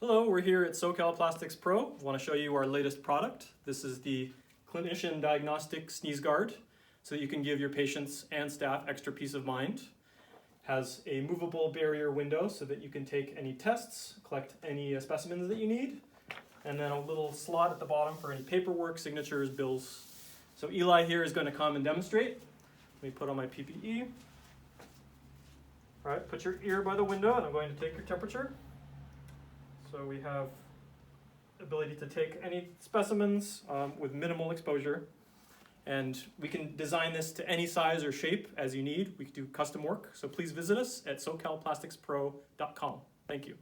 Hello, we're here at SoCal Plastics Pro. I want to show you our latest product. This is the Clinician Diagnostic Sneeze Guard, so that you can give your patients and staff extra peace of mind. Has a movable barrier window so that you can take any tests, collect any specimens that you need, and then a little slot at the bottom for any paperwork, signatures, bills. So Eli here is going to come and demonstrate. Let me put on my PPE. All right, put your ear by the window and I'm going to take your temperature. So we have ability to take any specimens with minimal exposure, and we can design this to any size or shape as you need. We can do custom work, so please visit us at socalplasticspro.com. Thank you.